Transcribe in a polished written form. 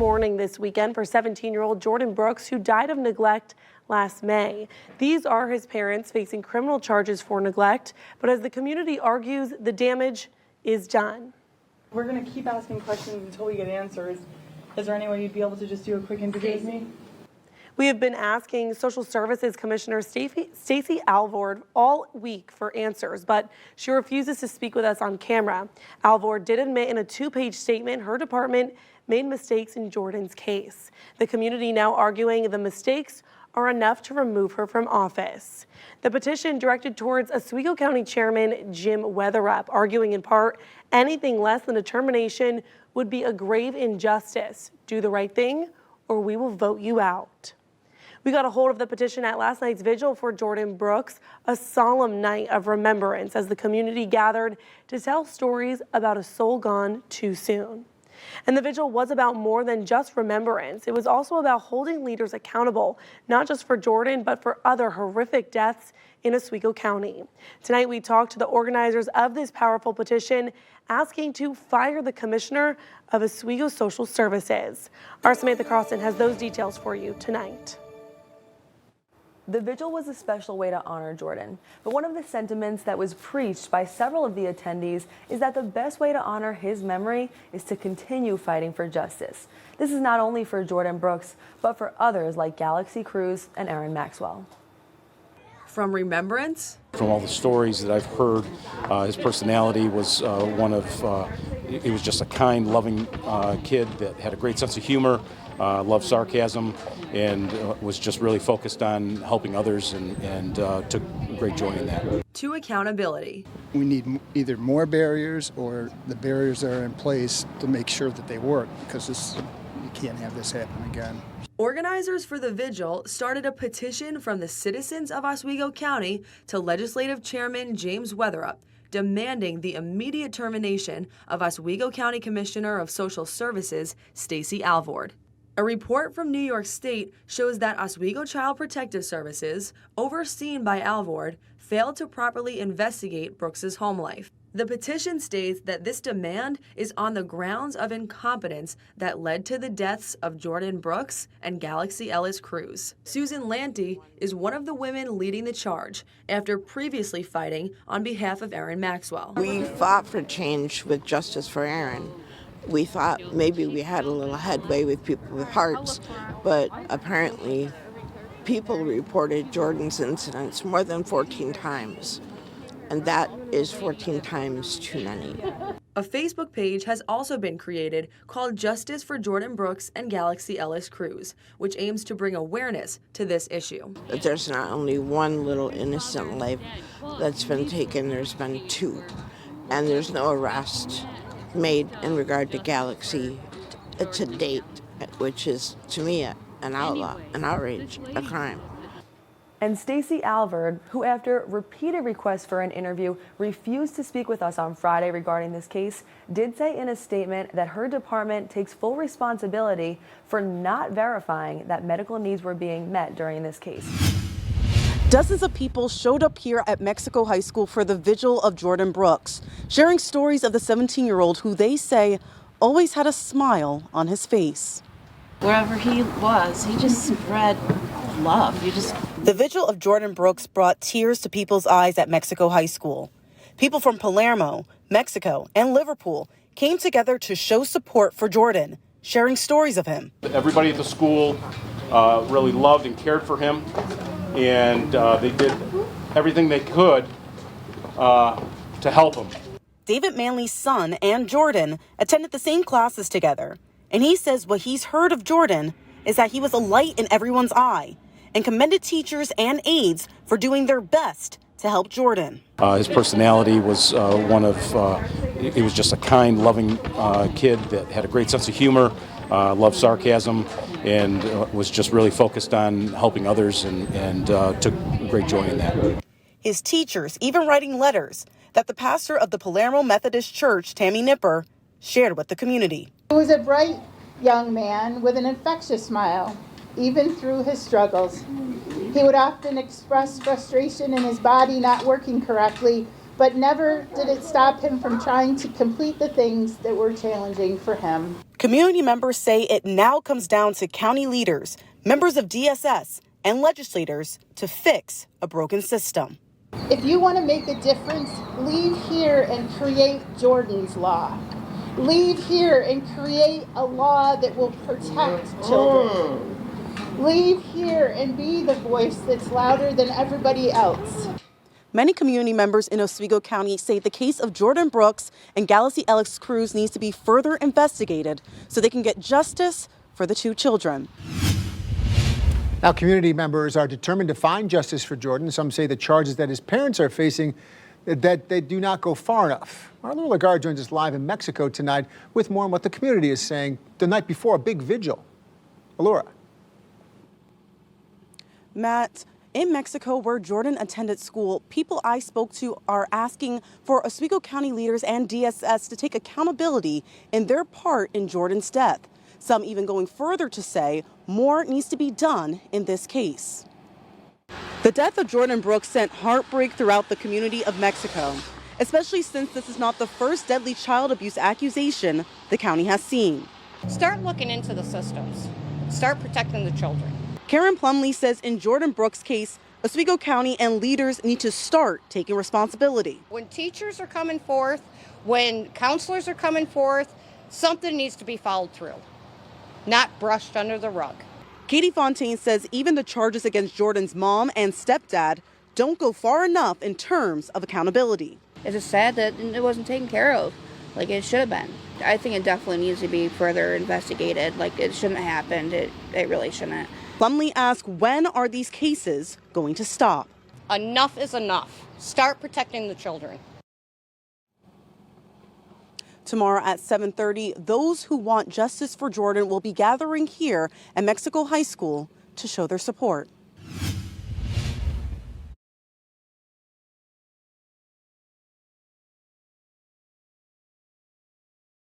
mourning this weekend for 17-year-old Jordan Brooks, who died of neglect last May. These are his parents facing criminal charges for neglect, but as the community argues, the damage is done. We're going to keep asking questions until we get answers. Is there any way you'd be able to just do a quick interview with me? We have been asking Social Services Commissioner Stacy Alvord all week for answers, but she refuses to speak with us on camera. Alvord did admit in a 2-page statement her department made mistakes in Jordan's case. The community now arguing the mistakes are enough to remove her from office. The petition directed towards Oswego County Chairman Jim Weatherup, arguing in part anything less than a termination would be a grave injustice. Do the right thing or we will vote you out. We got a hold of the petition at last night's vigil for Jordan Brooks, a solemn night of remembrance as the community gathered to tell stories about a soul gone too soon. And the vigil was about more than just remembrance. It was also about holding leaders accountable, not just for Jordan, but for other horrific deaths in Oswego County. Tonight, we talked to the organizers of this powerful petition, asking to fire the commissioner of Oswego Social Services. Our Samantha Crossan has those details for you tonight. The vigil was a special way to honor Jordan, but one of the sentiments that was preached by several of the attendees is that the best way to honor his memory is to continue fighting for justice. This is not only for Jordan Brooks, but for others like Galaxy Ellis-Cruz and Erin Maxwell. From remembrance? From all the stories that I've heard, his personality was he was just a kind, loving kid that had a great sense of humor, loved sarcasm, and was just really focused on helping others and took great joy in that. To accountability. We need either more barriers or the barriers that are in place to make sure that they work, because you can't have this happen again. Organizers for the vigil started a petition from the citizens of Oswego County to Legislative Chairman James Weatherup, demanding the immediate termination of Oswego County Commissioner of Social Services, Stacy Alvord. A report from New York State shows that Oswego Child Protective Services, overseen by Alvord, failed to properly investigate Brooks's home life. The petition states that this demand is on the grounds of incompetence that led to the deaths of Jordan Brooks and Galaxy Ellis-Cruz. Susan Lanty is one of the women leading the charge after previously fighting on behalf of Erin Maxwell. We fought for change with justice for Erin. We thought maybe we had a little headway with people with hearts, but apparently people reported Jordan's incidents more than 14 times. And that is 14 times too many. A Facebook page has also been created called Justice for Jordan Brooks and Galaxy Ellis-Cruz, which aims to bring awareness to this issue. That there's not only one little innocent life that's been taken, there's been 2. And there's no arrest made in regard to Galaxy to date, which is, to me, an outlaw, an outrage, a crime. And Stacy Alvord, who after repeated requests for an interview refused to speak with us on Friday regarding this case, did say in a statement that her department takes full responsibility for not verifying that medical needs were being met during this case. Dozens of people showed up here at Mexico High School for the vigil of Jordan Brooks, sharing stories of the 17-year-old who they say always had a smile on his face. Wherever he was, he just spread love. The vigil of Jordan Brooks brought tears to people's eyes at Mexico High School. People from Palermo, Mexico, and Liverpool came together to show support for Jordan, sharing stories of him. Everybody at the school really loved and cared for him, and they did everything they could to help him. David Manley's son and Jordan attended the same classes together, and he says what he's heard of Jordan is that he was a light in everyone's eye, and commended teachers and aides for doing their best to help Jordan. His personality was he was just a kind, loving kid that had a great sense of humor, loved sarcasm, and was just really focused on helping others and took great joy in that. His teachers even writing letters that the pastor of the Palermo Methodist Church, Tammy Nipper, shared with the community. He was a bright young man with an infectious smile, even through his struggles. He would often express frustration in his body not working correctly but never did it stop him from trying to complete the things that were challenging for him. Community members say it now comes down to county leaders, members of DSS, and legislators to fix a broken system. If you want to make a difference, leave here and create Jordan's law. Leave here and create a law that will protect children. Leave here and be the voice that's louder than everybody else. Many community members in Oswego County say the case of Jordan Brooks and Galaxy Ellis-Cruz needs to be further investigated so they can get justice for the two children. Now, community members are determined to find justice for Jordan. Some say the charges that his parents are facing, that they do not go far enough. Our Lagarde joins us live in Mexico tonight with more on what the community is saying the night before a big vigil. Allura. Matt, in Mexico, where Jordan attended school, people I spoke to are asking for Oswego County leaders and DSS to take accountability in their part in Jordan's death. Some even going further to say more needs to be done in this case. The death of Jordan Brooks sent heartbreak throughout the community of Mexico, especially since this is not the first deadly child abuse accusation the county has seen. Start looking into the systems. Start protecting the children. Karen Plumley says in Jordan Brooks' case, Oswego County and leaders need to start taking responsibility. When teachers are coming forth, when counselors are coming forth, something needs to be followed through, not brushed under the rug. Katie Fontaine says even the charges against Jordan's mom and stepdad don't go far enough in terms of accountability. It's just sad that it wasn't taken care of like it should have been. I think it definitely needs to be further investigated. Like, it shouldn't have happened. It really shouldn't. Plumley asked, when are these cases going to stop? Enough is enough. Start protecting the children. Tomorrow at 7:30, those who want justice for Jordan will be gathering here at Mexico High School to show their support.